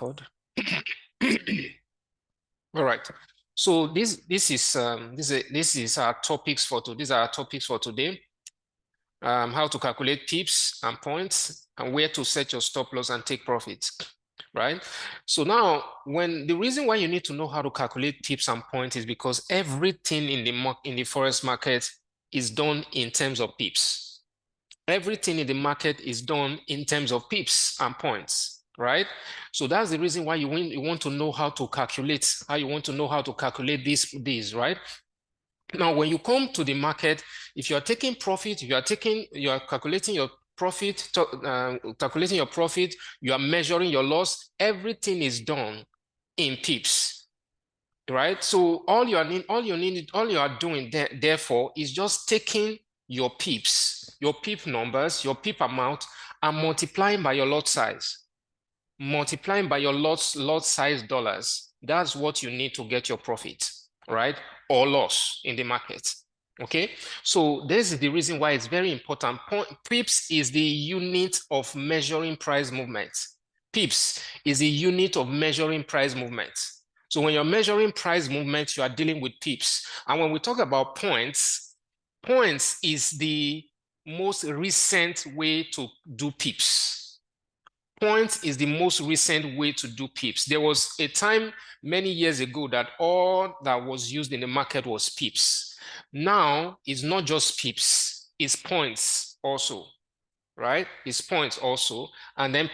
record. All right. So this is our topics for today. These are our topics for today. How to calculate pips and points, and where to set your stop loss and take profits. Right. So now, the reason why you need to know how to calculate pips and points is because everything in the forex market is done in terms of pips. Everything in the market is done in terms of pips and points, right? So that's the reason why you want to know how to calculate, these, right? Now, when you come to the market, if you are taking profit, you are calculating your profit, you are measuring your loss, everything is done in pips, right? So all you are doing therefore is just taking your pips, your pip numbers, your pip amount, and multiplying by your lot size. Multiplying by your lot size dollars. That's what you need to get your profit, right? Or loss in the market. Okay, so this is the reason why it's very important. Pips is the unit of measuring price movement. Pips is the unit of measuring price movement. So when you're measuring price movement, you are dealing with pips. And when we talk about points, points is the most recent way to do pips. Points is the most recent way to do pips. There was a time many years ago that all that was used in the market was pips. Now, it's not just pips, it's points also, right? It's points also. And then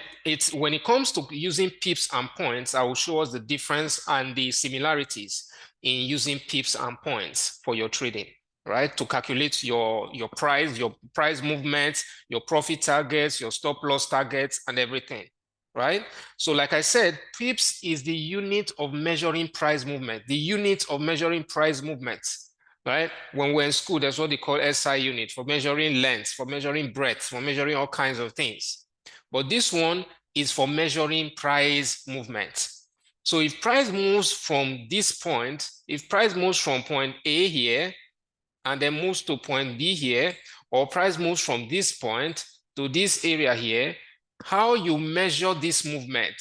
when it comes to using pips and points, I will show us the difference and the similarities in using pips and points for your trading, right? To calculate your price movements, your profit targets, your stop loss targets, and everything, right? So like I said, pips is the unit of measuring price movement, the unit of measuring price movements, right? When we're in school, that's what they call SI unit, for measuring length, for measuring breadth, for measuring all kinds of things. But this one is for measuring price movement. So if price moves from this point, if price moves from point A here, and then moves to point B here, or price moves from this point to this area here, how you measure this movement,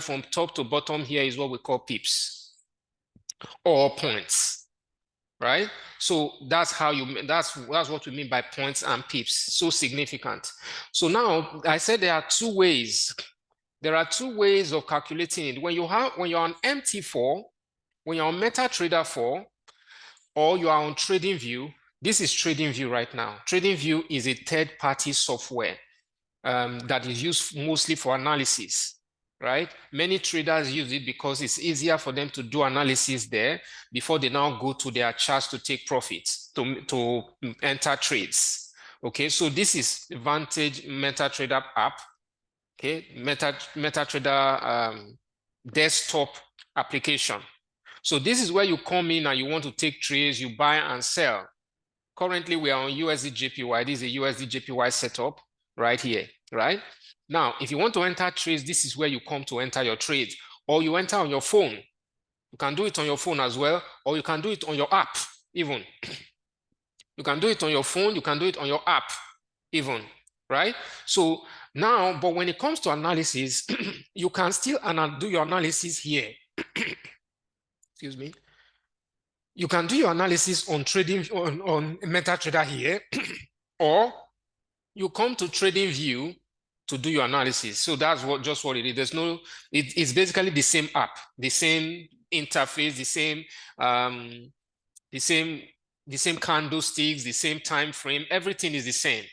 from top to bottom here is what we call pips or points, right? So that's what we mean by points and pips. So significant. So now I said there are two ways. There are two ways of calculating it. When you're on MT4, when you're on MetaTrader 4, or you are on TradingView, this is TradingView right now. TradingView is a third-party software that is used mostly for analysis, right? Many traders use it because it's easier for them to do analysis there before they now go to their charts to take profits, to enter trades. Okay, so this is Vantage MetaTrader app. Okay, MetaTrader desktop application. So this is where you come in and you want to take trades, you buy and sell. Currently, we are on USD-JPY. This is a USD-JPY setup right here, right? Now, if you want to enter trades, this is where you come to enter your trades, or you enter on your phone. You can do it on your phone as well, or you can do it on your app even. You can do it on your phone, you can do it on your app even, right? So now, but when it comes to analysis, you can still do your analysis here. Excuse me. You can do your analysis on MetaTrader here, or you come to TradingView to do your analysis. So that's just what it is. It's basically the same app, the same interface, the same candlesticks, the same time frame. Everything is the same.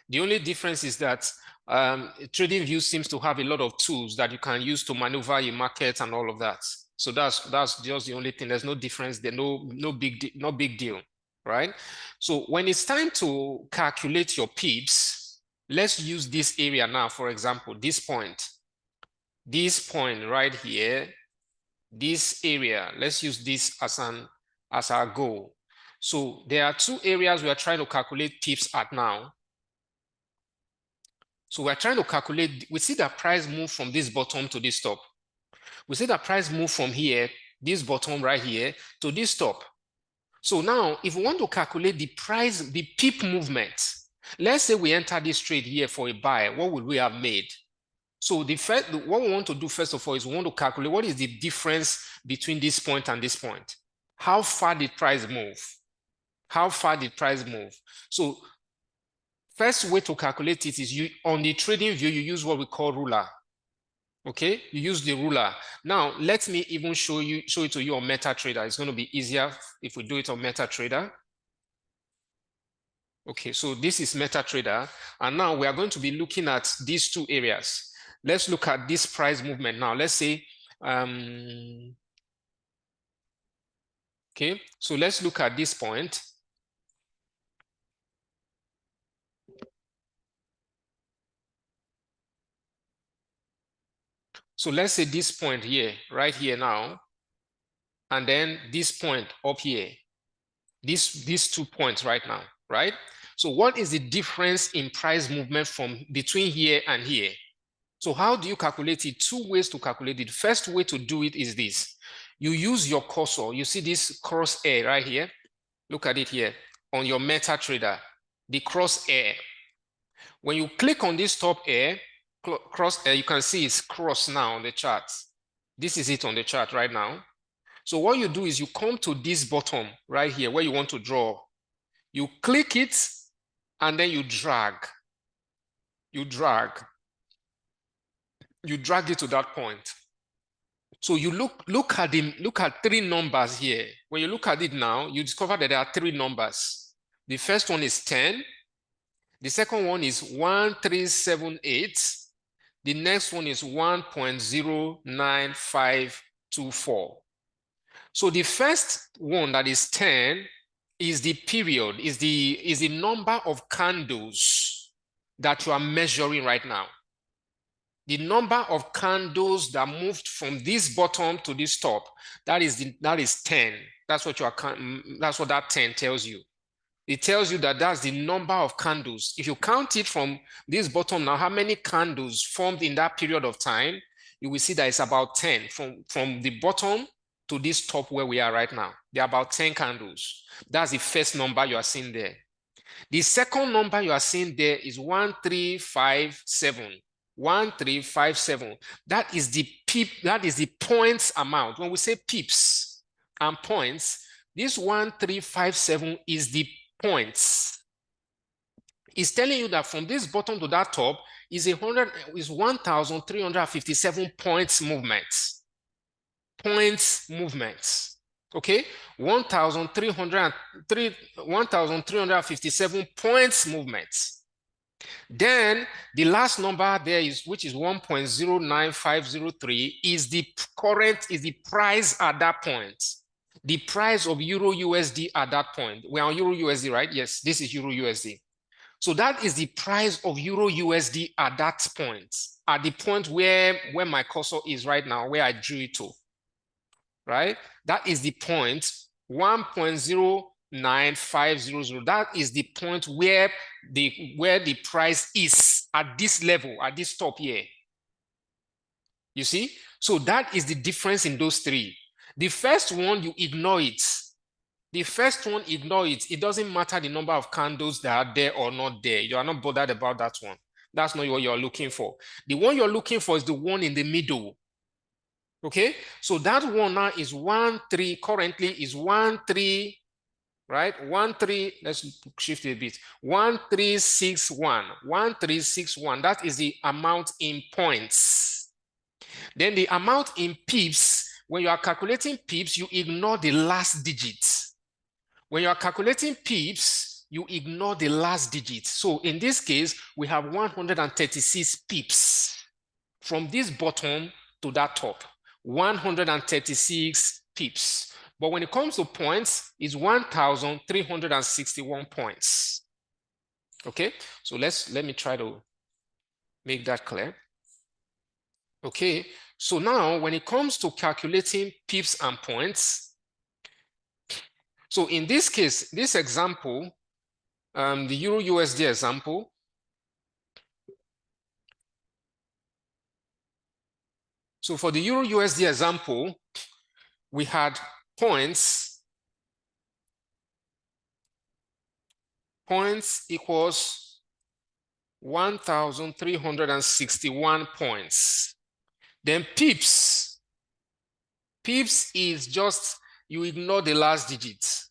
The only difference is that TradingView seems to have a lot of tools that you can use to maneuver your market and all of that. So that's just the only thing. There's no difference there, no big deal, right? So when it's time to calculate your pips, let's use this area now. For example, this point right here, this area. Let's use this as our goal. So there are two areas we are trying to calculate pips at now. So we're trying to calculate. We see that price move from this bottom to this top. We see that price move from here, this bottom right here, to this top. So now, if we want to calculate the pip movement, let's say we enter this trade here for a buy, what would we have made? So what we want to do first of all is we want to calculate what is the difference between this point and this point. How far did price move? How far did price move? So first way to calculate it is on the trading view, you use what we call ruler. Okay, you use the ruler. Now, let me even show it to you on MetaTrader. It's going to be easier if we do it on MetaTrader. Okay, so this is MetaTrader, and now we are going to be looking at these two areas. Let's look at this price movement now. Let's say, okay, so let's look at this point. So let's say this point here, right here now, and then this point up here, these 2 points right now, right? So what is the difference in price movement from between here and here? So how do you calculate it? 2 ways to calculate it. First way to do it is this. You use your cursor. You see this crosshair right here? Look at it here on your MetaTrader, the crosshair. When you click on this top crosshair, you can see it's cross now on the chart. This is it on the chart right now. So what you do is you come to this bottom right here where you want to draw. You click it and then you drag. You drag it to that point. So you look at 3 numbers here. When you look at it now, you discover that there are 3 numbers. The first one is 10. The second one is 1378. The next one is 1.09524. So the first one, that is 10, is the period, is the number of candles that you are measuring right now. The number of candles that moved from this bottom to this top, that is 10. That's what that 10 tells you. It tells you that that's the number of candles. If you count it from this bottom now, how many candles formed in that period of time, you will see that it's about 10 from the bottom to this top where we are right now. There are about 10 candles. That's the first number you are seeing there. The second number you are seeing there is 1357. 1357. That is the points amount. When we say pips and points, this 1357 is the points. It's telling you that from this bottom to that top is 1,357 points movements. Points movements. Okay, 1,357 points movements. Then the last number there which is 1.09503 is the price at that point. The price of Euro USD at that point. We're on Euro USD, right? Yes, this is Euro USD. So that is the price of Euro USD at that point, at the point where my cursor is right now, where I drew it to, right? That is the point, 1.09500. That is the point where the price is at this level, at this top here. You see? So that is the difference in those 3. The first one, you ignore it. The first one, ignore it. It doesn't matter the number of candles that are there or not there. You are not bothered about that one. That's not what you're looking for. The one you're looking for is the one in the middle. Okay? So that one now is 13, currently is 13, right? 13, let's shift it a bit. 1361. 1361. That is the amount in points. Then the amount in pips, when you are calculating pips, you ignore the last digit. When you are calculating pips, you ignore the last digit. So in this case, we have 136 pips from this bottom to that top. 136 pips. But when it comes to points, it's 1,361 points. Okay, so let me try to make that clear. Okay, so now when it comes to calculating pips and points, so in this case, this example, the Euro USD example, so for the Euro USD example, we had points equals 1,361 points. Then pips. Pips is just, you ignore the last digits.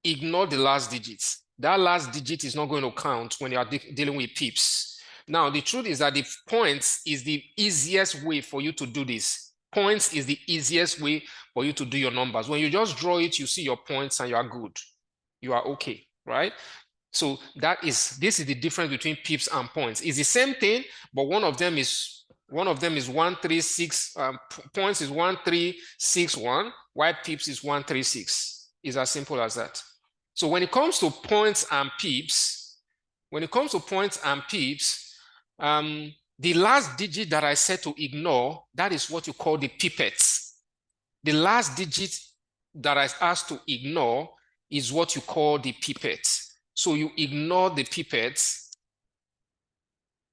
Ignore the last digits. That last digit is not going to count when you are dealing with pips. Now, the truth is that the points is the easiest way for you to do this. Points is the easiest way for you to do your numbers. When you just draw it, you see your points and you are good. You are okay, right? So this is the difference between pips and points. It's the same thing, but one of them is 136, points is 1361, while pips is 136. It's as simple as that. So when it comes to points and pips, the last digit that I said to ignore, that is what you call the pipettes. The last digit that I asked to ignore is what you call the pipettes. So you ignore the pipettes.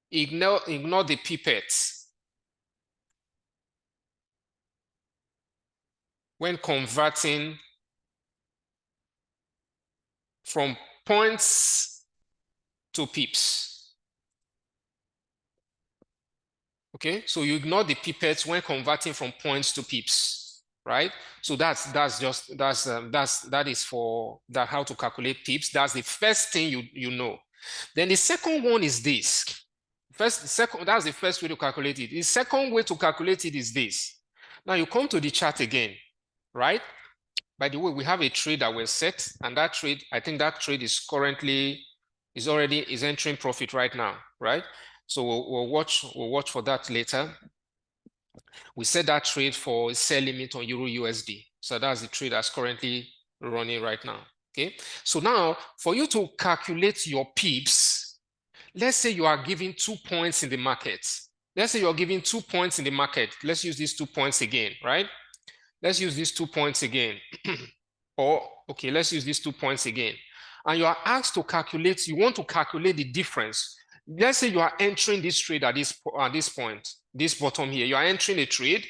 Ignore the pipettes when converting from points to pips. Okay, so you ignore the pipettes when converting from points to pips, right? So that is for how to calculate pips. That's the first thing you know. Then the second one is this. That's the first way to calculate it. The second way to calculate it is this. Now you come to the chart again, right? By the way, we have a trade that was set, and that trade, I think that trade is entering profit right now, right? So we'll watch for that later. We set that trade for sell limit on Euro USD. So that's the trade that's currently running right now. Okay. So now for you to calculate your pips, let's say you are giving 2 points in the market. Let's say you're giving 2 points in the market. Let's use these 2 points again, right? Let's use these 2 points again. Okay, let's use these 2 points again. And you are asked to calculate, you want to calculate the difference. Let's say you are entering this trade at this point, this bottom here. You are entering a trade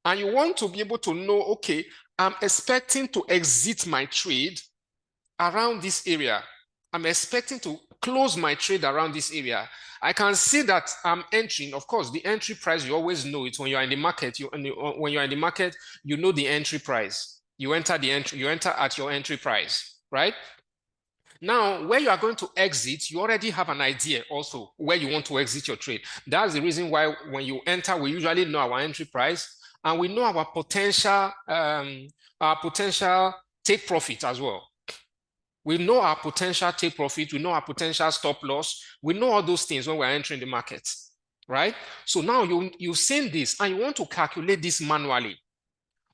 and you want to be able to know, okay, I'm expecting to exit my trade around this area. I'm expecting to close my trade around this area. I can see that I'm entering. Of course, the entry price, you always know it when you're in the market. When you're in the market, you know the entry price. You enter at your entry price, right? Now, where you are going to exit, you already have an idea also where you want to exit your trade. That's the reason why when you enter, we usually know our entry price and we know our potential take profit as well. We know our potential take profit. We know our potential stop loss. We know all those things when we're entering the market, right? So now you've seen this and you want to calculate this manually.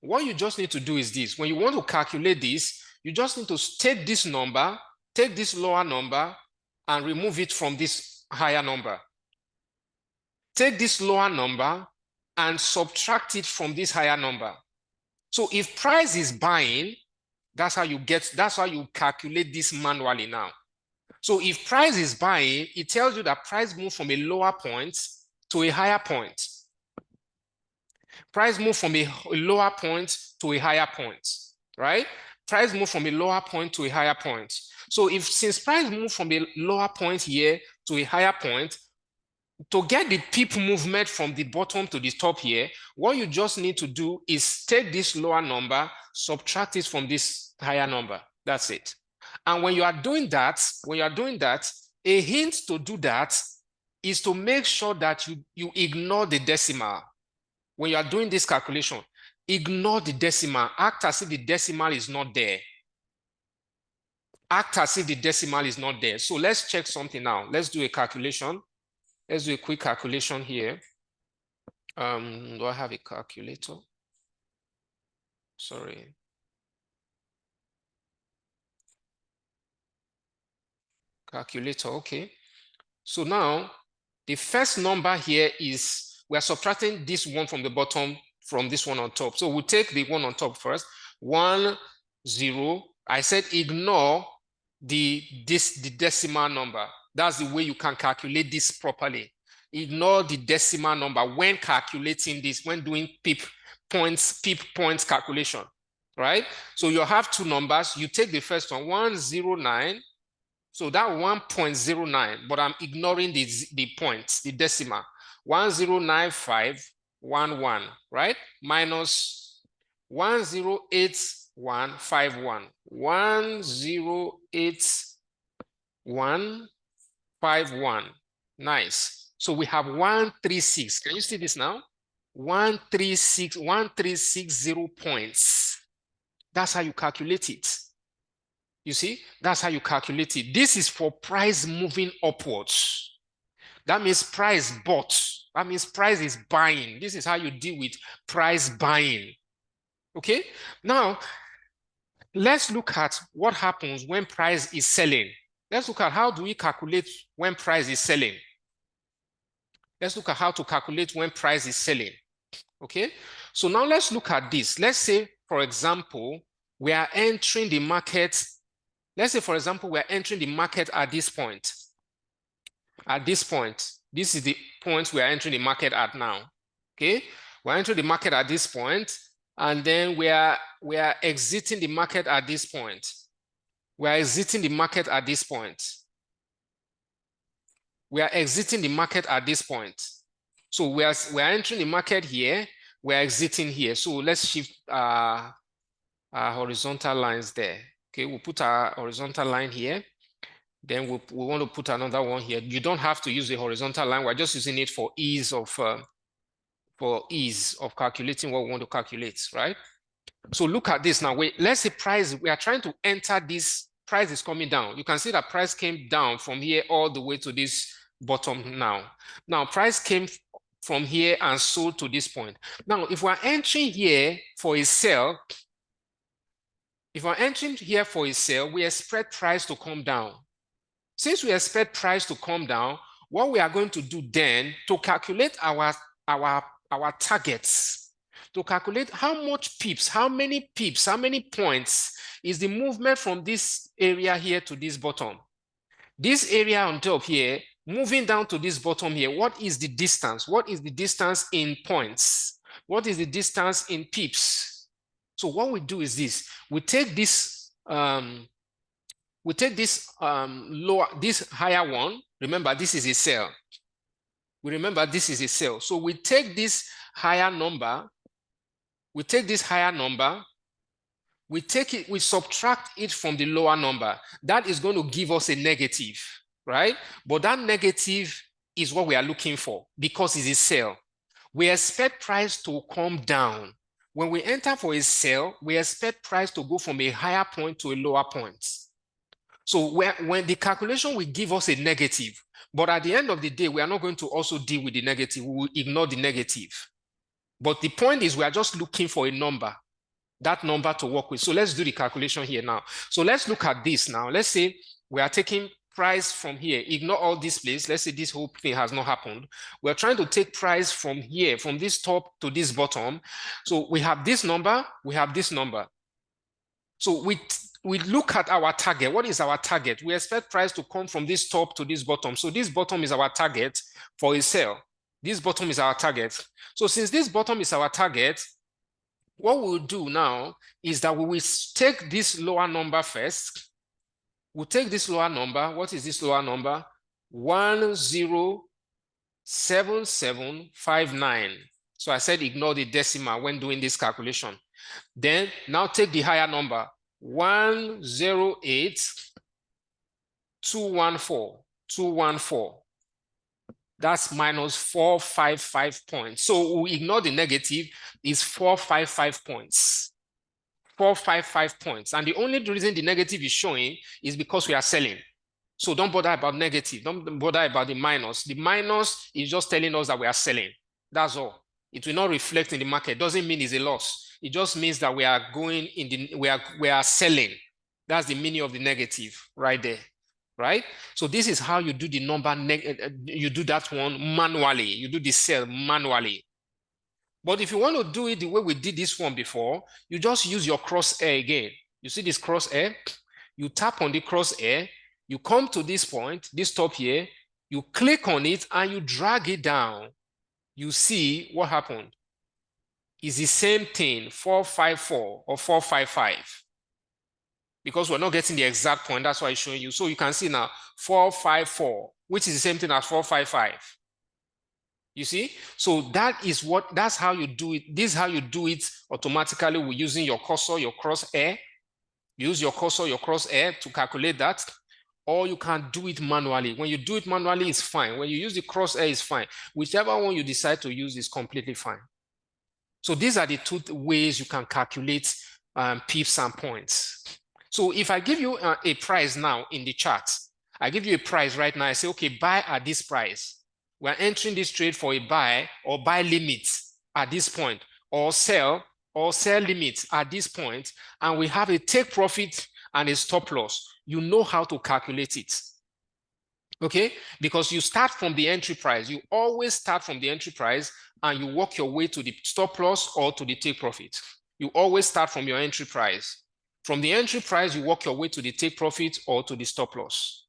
What you just need to do is this. When you want to calculate this, you just need to take this number, take this lower number, and remove it from this higher number. Take this lower number and subtract it from this higher number. So if price is buying, that's how you calculate this manually now. So if price is buying, it tells you that price moved from a lower point to a higher point. Price moved from a lower point to a higher point, right? Price moved from a lower point to a higher point. So since price moved from a lower point here to a higher point, to get the pip movement from the bottom to the top here, what you just need to do is take this lower number, subtract it from this higher number. That's it. And when you are doing that, a hint to do that is to make sure that you ignore the decimal. When you are doing this calculation, ignore the decimal. Act as if the decimal is not there. Act as if the decimal is not there. So let's check something now. Let's do a calculation. Let's do a quick calculation here. Do I have a calculator? Sorry. Calculator, okay. So now the first number here is, we're subtracting this one from the bottom from this one on top. So we'll take the one on top first. 1, 0. I said ignore the decimal number. That's the way you can calculate this properly. Ignore the decimal number when calculating this, when doing pip points calculation, right? So you have 2 numbers. You take the first one, 109, So that 1.09, but I'm ignoring the points, the decimal. 109511, right? Minus 108151. 108151. Nice. So we have 136. Can you see this now? 1360 points. That's how you calculate it. You see, that's how you calculate it. This is for price moving upwards. That means price bought. That means price is buying. This is how you deal with price buying. Okay? Now, let's look at what happens when price is selling. Let's look at how do we calculate when price is selling. Let's look at how to calculate when price is selling. Okay? So now let's look at this. Let's say, for example, we are entering the market. Let's say, for example, we're entering the market at this point. At this point, this is the point we are entering the market at now. Okay, we're entering the market at this point, and then we are exiting the market at this point. We are exiting the market at this point. We are exiting the market at this point. So we are entering the market here. We are exiting here. So let's shift our horizontal lines there. Okay, we'll put our horizontal line here. Then we want to put another one here. You don't have to use the horizontal line. We're just using it for ease of calculating what we want to calculate, right? So look at this now. Let's say price. We are trying to enter this. Price is coming down. You can see that price came down from here all the way to this bottom now. Now price came from here and sold to this point. Now, if we're entering here for a sell, we expect price to come down. Since we expect price to come down, what we are going to do then to calculate our targets, to calculate how much pips, how many points is the movement from this area here to this bottom. This area on top here, moving down to this bottom here, what is the distance? What is the distance in points? What is the distance in pips? So what we do is this. We take this this higher one. Remember, this is a sell. So we take this higher number. We subtract it from the lower number. That is going to give us a negative, right? But that negative is what we are looking for because it's a sell. We expect price to come down. When we enter for a sell, we expect price to go from a higher point to a lower point. So when the calculation will give us a negative, but at the end of the day, we are not going to also deal with the negative. We will ignore the negative. But the point is we are just looking for a number, that number to work with. So let's do the calculation here now. So let's look at this now. Let's say we are taking price from here. Ignore all this place. Let's say this whole thing has not happened. We're trying to take price from here, from this top to this bottom. So we have this number, we have this number. So we look at our target. What is our target? We expect price to come from this top to this bottom. So this bottom is our target for a sell. This bottom is our target. So since this bottom is our target, what we'll do now is that we will take this lower number first. We'll take this lower number. What is this lower number? 107759. So I said ignore the decimal when doing this calculation. Then now take the higher number, 108214. That's minus 455 points. So we ignore the negative, is 455 points. 455 points. And the only reason the negative is showing is because we are selling. So don't bother about negative. Don't bother about the minus. The minus is just telling us that we are selling. That's all. It will not reflect in the market. Doesn't mean it's a loss. It just means that we are going in the, we are selling. That's the meaning of the negative right there, right? So this is how you do the number, you do that one manually. You do the sell manually. But if you want to do it the way we did this one before, you just use your crosshair again. You see this crosshair? You tap on the crosshair, you come to this point, this top here, you click on it and you drag it down. You see what happened. It's the same thing, 454 or 455. because we're not getting the exact point. That's why I'm showing you. So you can see now 454, which is the same thing as 455. You see? So that's how you do it. This is how you do it automatically with using your cursor, your crosshair. Use your cursor, your crosshair to calculate that. Or you can do it manually. When you do it manually, it's fine. When you use the crosshair, it's fine. Whichever one you decide to use is completely fine. So these are the two ways you can calculate pips and points. So if I give you a price now in the chart, I give you a price right now, I say, okay, buy at this price. We're entering this trade for a buy or buy limit at this point, or sell limit at this point, and we have a take profit and a stop loss. You know how to calculate it. Okay, because you start from the entry price. You always start from the entry price and you work your way to the stop loss or to the take profit. You always start from your entry price. From the entry price, you work your way to the take profit or to the stop loss.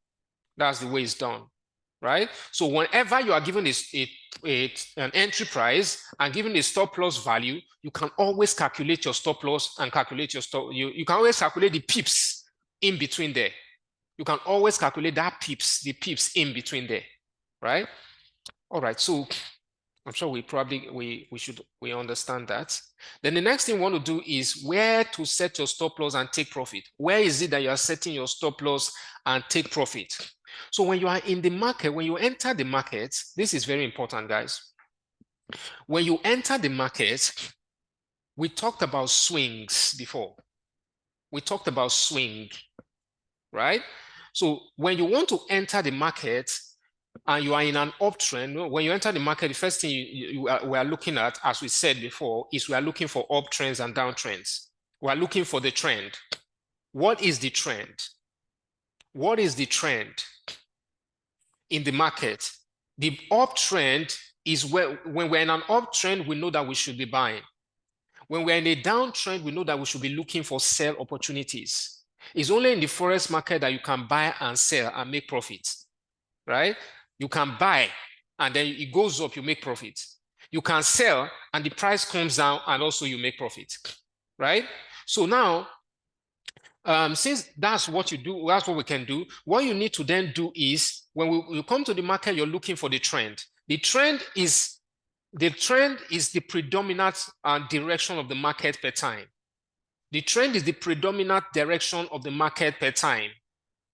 That's the way it's done, right? So whenever you are given an entry price and given a stop loss value, you can always calculate your stop loss and calculate your stop. You can always calculate the pips in between there. You can always calculate the pips in between there, right? All right, so I'm sure we understand that. Then the next thing we want to do is where to set your stop loss and take profit. Where is it that you are setting your stop loss and take profit? So when you are in the market, when you enter the market, this is very important, guys. When you enter the market, we talked about swings before. We talked about swing, right? So when you want to enter the market and you are in an uptrend, when you enter the market, the first thing we are looking at, as we said before, is we are looking for uptrends and downtrends. We are looking for the trend. What is the trend? What is the trend in the market? The uptrend is when we're in an uptrend, we know that we should be buying. When we're in a downtrend, we know that we should be looking for sell opportunities. It's only in the forex market that you can buy and sell and make profits, right? You can buy and then it goes up, you make profit. You can sell and the price comes down and also you make profit, right? So now, since that's what you do, that's what we can do, what you need to then do is when you come to the market, you're looking for the trend. The trend is the predominant direction of the market per time. The trend is the predominant direction of the market per time,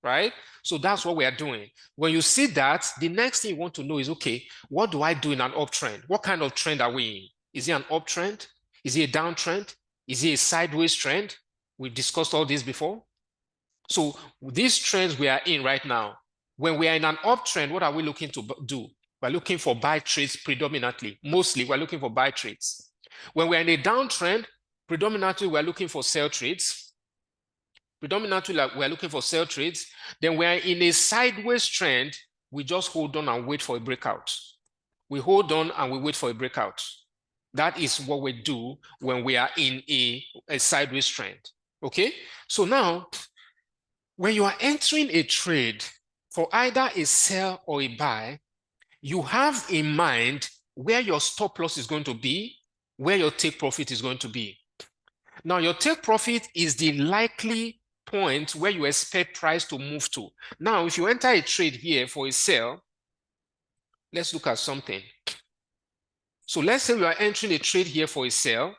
right? So that's what we are doing. When you see that, the next thing you want to know is, okay, what do I do in an uptrend? What kind of trend are we in? Is it an uptrend? Is it a downtrend? Is it a sideways trend? We discussed all this before. So these trends we are in right now, when we are in an uptrend, what are we looking to do? We're looking for buy trades predominantly. Mostly, we're looking for buy trades. When we're in a downtrend, predominantly, we're looking for sell trades. Predominantly, we're looking for sell trades. Then we're in a sideways trend. We just hold on and wait for a breakout. We hold on and we wait for a breakout. That is what we do when we are in a sideways trend. Okay? So now, when you are entering a trade for either a sell or a buy, you have in mind where your stop loss is going to be, where your take profit is going to be. Now, your take profit is the likely point where you expect price to move to. Now, if you enter a trade here for a sell, let's look at something. So let's say you are entering a trade here for a sell.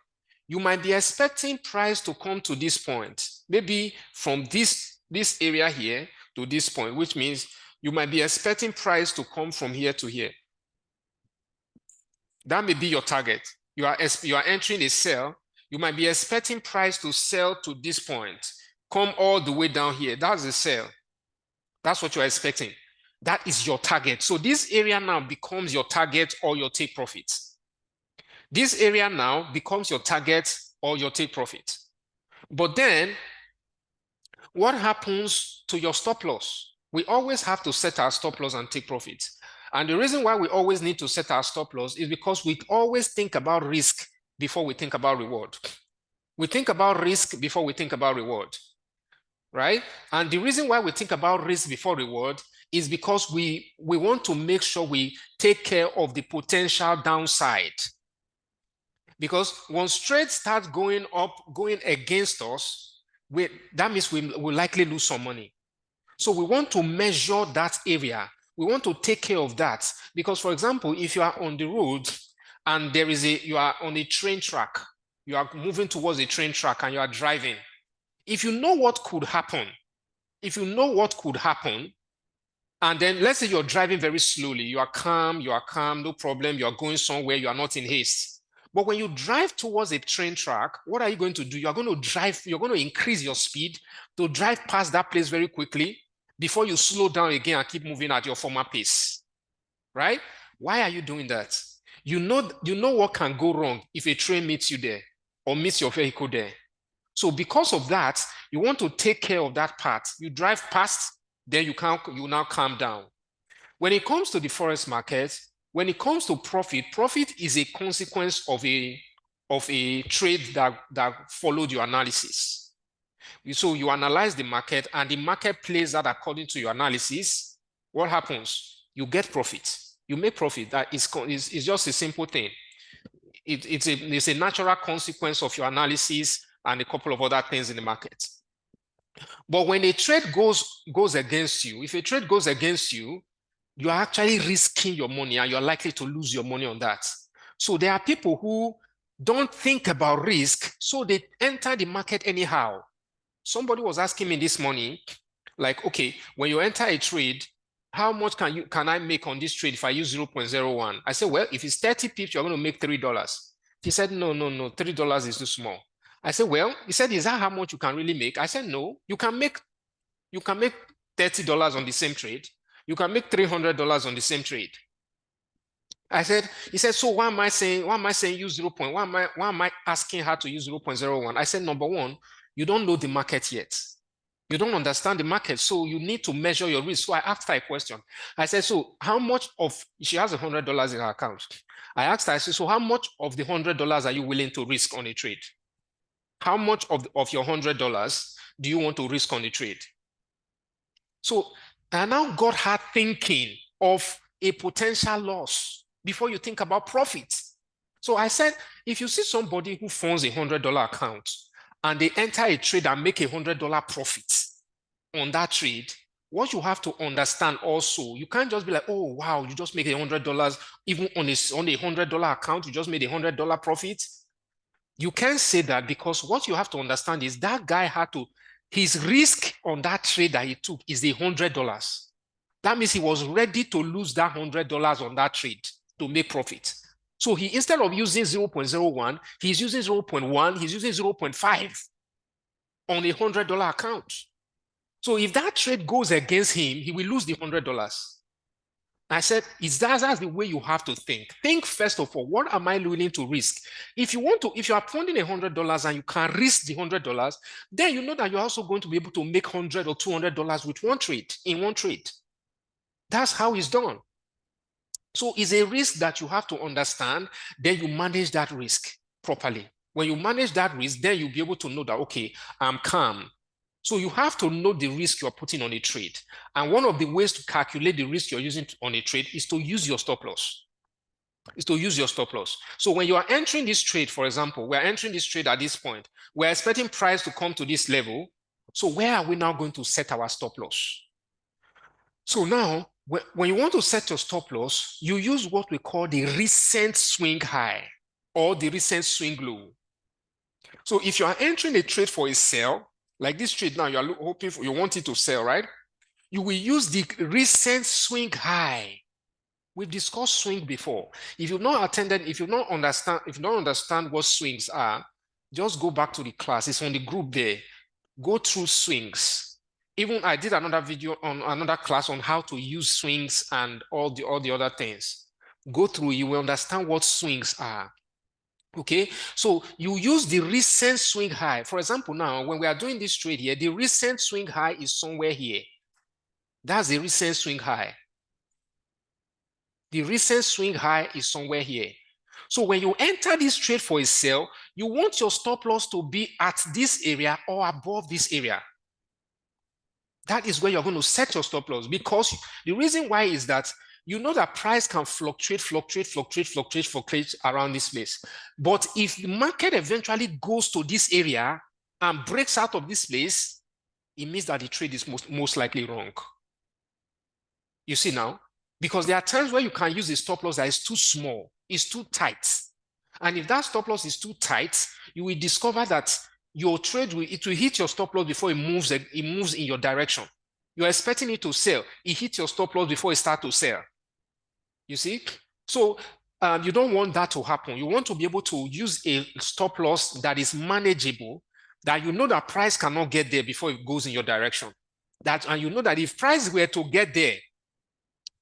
You might be expecting price to come to this point, maybe from this area here to this point, which means you might be expecting price to come from here to here. That may be your target. You are entering a sell. You might be expecting price to sell to this point, come all the way down here. That's a sell. That's what you're expecting. That is your target. So this area now becomes your target or your take profit. This area now becomes your target or your take profit. But then, what happens to your stop loss? We always have to set our stop loss and take profit. And the reason why we always need to set our stop loss is because we always think about risk before we think about reward. We think about risk before we think about reward, right? And the reason why we think about risk before reward is because we want to make sure we take care of the potential downside. Because once trades start going up, going against us, that means we will likely lose some money. So we want to measure that area. We want to take care of that. Because, for example, if you are on the road and you are on a train track, you are moving towards a train track and you are driving, if you know what could happen, and then let's say you're driving very slowly, you are calm, no problem, you are going somewhere, you are not in haste. But when you drive towards a train track, what are you going to do? You're going to increase your speed to drive past that place very quickly before you slow down again and keep moving at your former pace, right? Why are you doing that? You know what can go wrong if a train meets you there or meets your vehicle there. So because of that, you want to take care of that part. You drive past, then you now calm down. When it comes to the forex market, when it comes to profit is a consequence of a trade that followed your analysis. So you analyze the market and the market plays out according to your analysis. What happens? You get profit. You make profit. That is just a simple thing. It's a natural consequence of your analysis and a couple of other things in the market. But when a trade goes against you, if a trade goes against you, you are actually risking your money and you're likely to lose your money on that. So there are people who don't think about risk, so they enter the market anyhow. Somebody was asking me this morning, like, okay, when you enter a trade, how much can I make on this trade if I use 0.01? I said, well, if it's 30 pips, you're going to make $3. He said, no, $3 is too small. I said, well, he said, is that how much you can really make? I said, no, you can make $30 on the same trade. You can make $300 on the same trade. He said, so why am I saying use 0. Why am I asking her to use 0.01? I said, number one, you don't know the market yet. You don't understand the market, so you need to measure your risk. So I asked her a question. I said, so how much she has $100 in her account. I asked her, I said, so how much of the $100 are you willing to risk on a trade? How much of your $100 do you want to risk on a trade? So I now got her thinking of a potential loss before you think about profit. So I said, if you see somebody who funds a $100 account and they enter a trade and make a $100 profit on that trade, what you have to understand also, you can't just be like, oh, wow, you just make $100, even on a $100 account, you just made a $100 profit. You can't say that, because what you have to understand is that guy his risk on that trade that he took is the $100. That means he was ready to lose that $100 on that trade to make profit. So instead of using 0.01, he's using 0.1, he's using 0.5 on a $100 account. So if that trade goes against him, he will lose the $100. I said, that's the way you have to think. Think first of all, what am I willing to risk? If you are funding $100 and you can risk the $100, then you know that you're also going to be able to make $100 or $200 with in one trade. That's how it's done. So it's a risk that you have to understand, then you manage that risk properly. When you manage that risk, then you'll be able to know that, okay, I'm calm. So you have to know the risk you're putting on a trade. And one of the ways to calculate the risk you're using on a trade is to use your stop loss. So when you are entering this trade, for example, we're entering this trade at this point, we're expecting price to come to this level. So where are we now going to set our stop loss? So now, when you want to set your stop loss, you use what we call the recent swing high or the recent swing low. So if you are entering a trade for a sell, like this trade now, you want it to sell, right? You will use the recent swing high. We've discussed swing before. If you don't understand what swings are, just go back to the class. It's on the group there. Go through swings. Even I did another video on another class on how to use swings and all the other things. Go through, you will understand what swings are. Okay, so you use the recent swing high. For example, now when we are doing this trade here, the recent swing high is somewhere here. That's the recent swing high. The recent swing high is somewhere here. So when you enter this trade for a sell, you want your stop loss to be at this area or above this area. That is where you're going to set your stop loss, because the reason why is that you know that price can fluctuate around this place. But if the market eventually goes to this area and breaks out of this place, it means that the trade is most likely wrong. You see now? Because there are times where you can use a stop loss that is too small, it's too tight. And if that stop loss is too tight, you will discover that your trade will hit your stop loss before it moves in your direction. You're expecting it to sell. It hits your stop loss before it starts to sell. You see? So you don't want that to happen. You want to be able to use a stop loss that is manageable, that you know that price cannot get there before it goes in your direction. And you know that if price were to get there,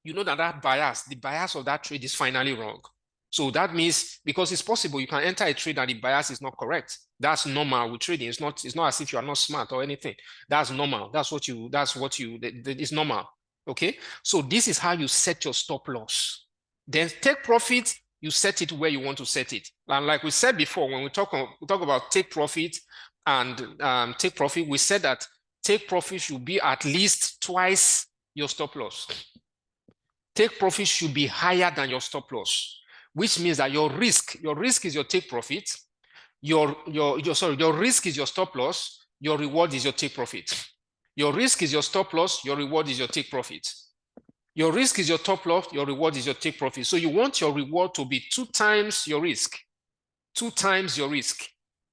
you know that the bias of that trade is finally wrong. So that means, because it's possible you can enter a trade and the bias is not correct. That's normal with trading. It's not as if you are not smart or anything. That's normal. It's normal. Okay. So this is how you set your stop loss. Then take profit, you set it where you want to set it. And like we said before, when we talk about take profit and take profit, we said that take profit should be at least twice your stop loss. Take profit should be higher than your stop loss, which means that your risk is your take profit, your risk is your stop loss, your reward is your take profit. Your risk is your stop loss, your reward is your take profit. Your risk is your top loss, your reward is your take profit. So you want your reward to be 2 times your risk. 2 times your risk,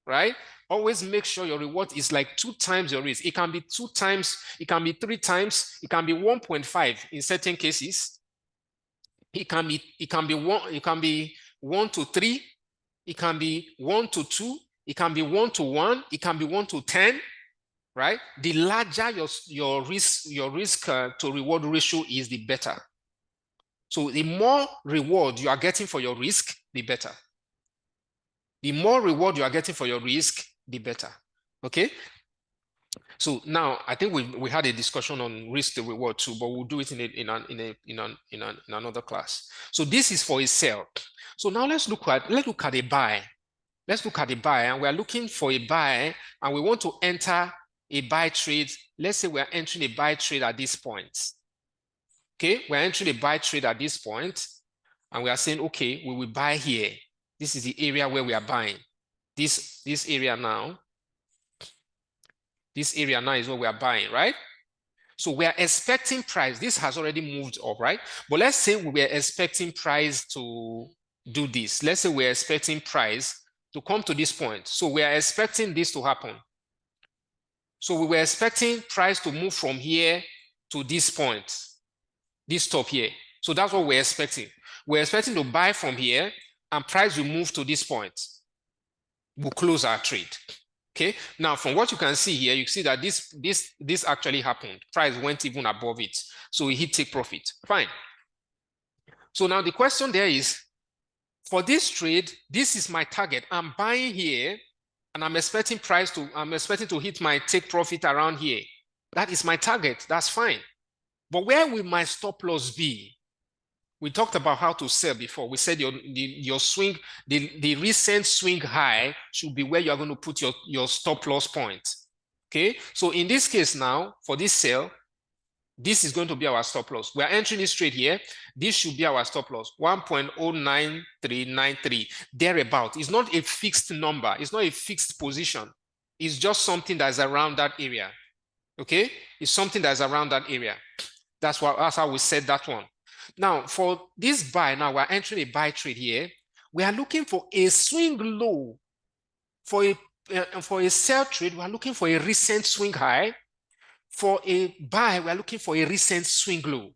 right? Always make sure your reward is like 2 times your risk. It can be 2 times, it can be 3 times, it can be 1.5 in certain cases. It can be 1 to 3, it can be 1 to 2, it can be 1 to 1, it can be 1 to 10, right? The larger your risk to reward ratio is, the better. So the more reward you are getting for your risk, the better. The more reward you are getting for your risk, the better. Okay. So now I think we had a discussion on risk to reward too, but we'll do it in another class. So this is for a sell. So now let's look at a buy. Let's look at a buy, and we're looking for a buy, and we want to enter a buy trade. Let's say we're entering a buy trade at this point. Okay, we're entering a buy trade at this point, and we are saying, okay, we will buy here. This is the area where we are buying. This area now. This area now is what we are buying, right? So we are expecting price. This has already moved up, right? But let's say we were expecting price to do this. Let's say we're expecting price to come to this point. So we are expecting this to happen. So we were expecting price to move from here to this point, this top here. So that's what we're expecting. We're expecting to buy from here, and price will move to this point. We'll close our trade. Okay, now from what you can see here, you see that this actually happened. Price went even above it. So we hit take profit. Fine. So now the question there is, for this trade, this is my target. I'm buying here, and I'm expecting to hit my take profit around here. That is my target. That's fine. But where will my stop loss be? We talked about how to sell before. We said your swing, the recent swing high should be where you're going to put your stop loss point. Okay, so in this case now, for this sell, this is going to be our stop loss. We're entering this trade here. This should be our stop loss, 1.09393, thereabout. It's not a fixed number. It's not a fixed position. It's just something that's around that area. Okay, it's something that's around that area. That's how we set that one. Now, for this buy, now we're entering a buy trade here. We are looking for a swing low. For a sell trade, we are looking for a recent swing high. For a buy, we are looking for a recent swing low.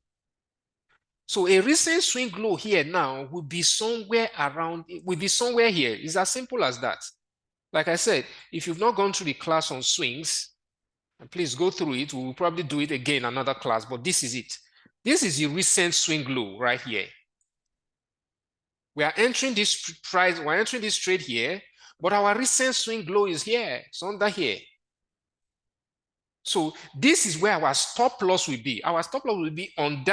So a recent swing low here now will be somewhere here. It's as simple as that. Like I said, if you've not gone through the class on swings, please go through it. We will probably do it again another class, but this is it. This is the recent swing low right here. We are entering this price, we're entering this trade here, but our recent swing low is here. It's under here. So this is where our stop loss will be. Our stop loss will be on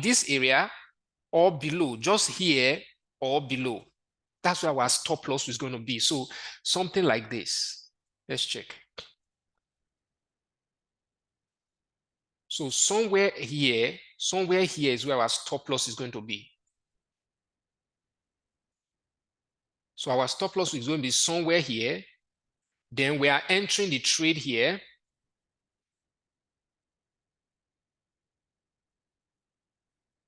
this area or below, just here or below. That's where our stop loss is going to be. So something like this. Let's check. So somewhere here is where our stop loss is going to be. So our stop loss is going to be somewhere here. Then we are entering the trade here.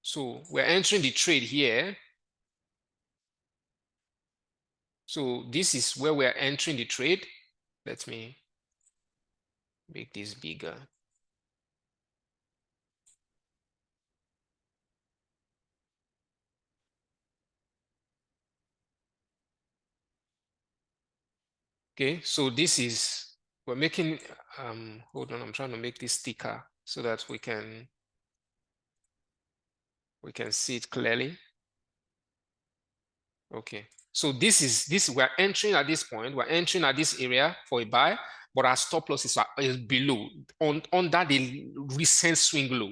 So we're entering the trade here. So this is where we're entering the trade. Let me make this bigger. Okay, so this is, we're making, hold on, I'm trying to make this thicker so that we can see it clearly. Okay, so this we're entering at this point, we're entering at this area for a buy, but our stop loss is below, under the recent swing low.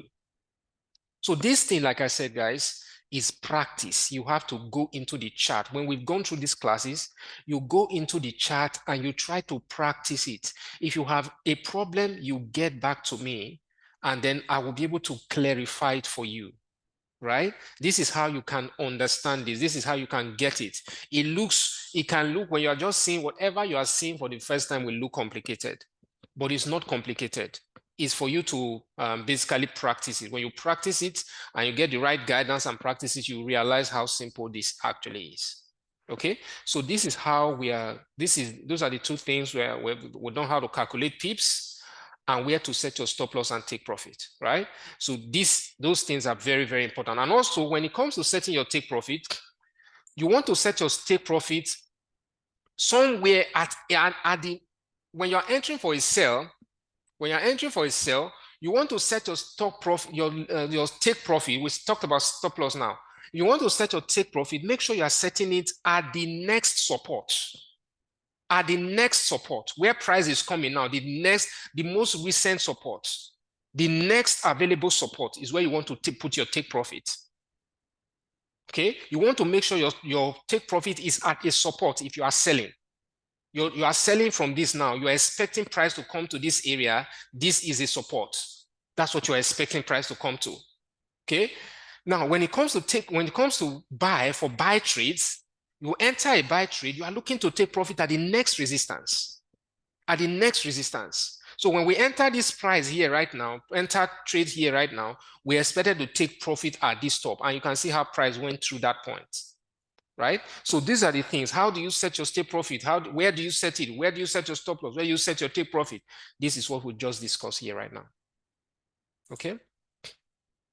So this thing, like I said, guys, is practice. You have to go into the chart. When we've gone through these classes, you go into the chart and you try to practice it. If you have a problem, you get back to me, and then I will be able to clarify it for you, right? This is how you can understand this. This is how you can get it. It can look, when you are just seeing whatever you are seeing for the first time will look complicated, but it's not complicated. Is for you to basically practice it. When you practice it and you get the right guidance and practice it, you realize how simple this actually is. Okay, so this is how those are the two things where we know how to calculate pips and where to set your stop loss and take profit, right? So those things are very, very important. And also when it comes to setting your take profit, you want to set your take profit somewhere when you're entering for a sell, you want to set your stop profit, your take profit. We talked about stop loss now. You want to set your take profit, make sure you are setting it at the next support. At the next support, where price is coming now, the most recent support, the next available support is where you want to put your take profit. Okay, you want to make sure your take profit is at a support if you are selling. You are selling from this now. You are expecting price to come to this area. This is a support. That's what you're expecting price to come to. Okay. Now, when it comes to buy trades, you enter a buy trade, you are looking to take profit at the next resistance. At the next resistance. So when we enter this price here right now, enter trade here right now, we expected to take profit at this top. And you can see how price went through that point. Right? So these are the things. How do you set your take profit? Where do you set it? Where do you set your stop loss? Where do you set your take profit? This is what we just discussed here right now. Okay.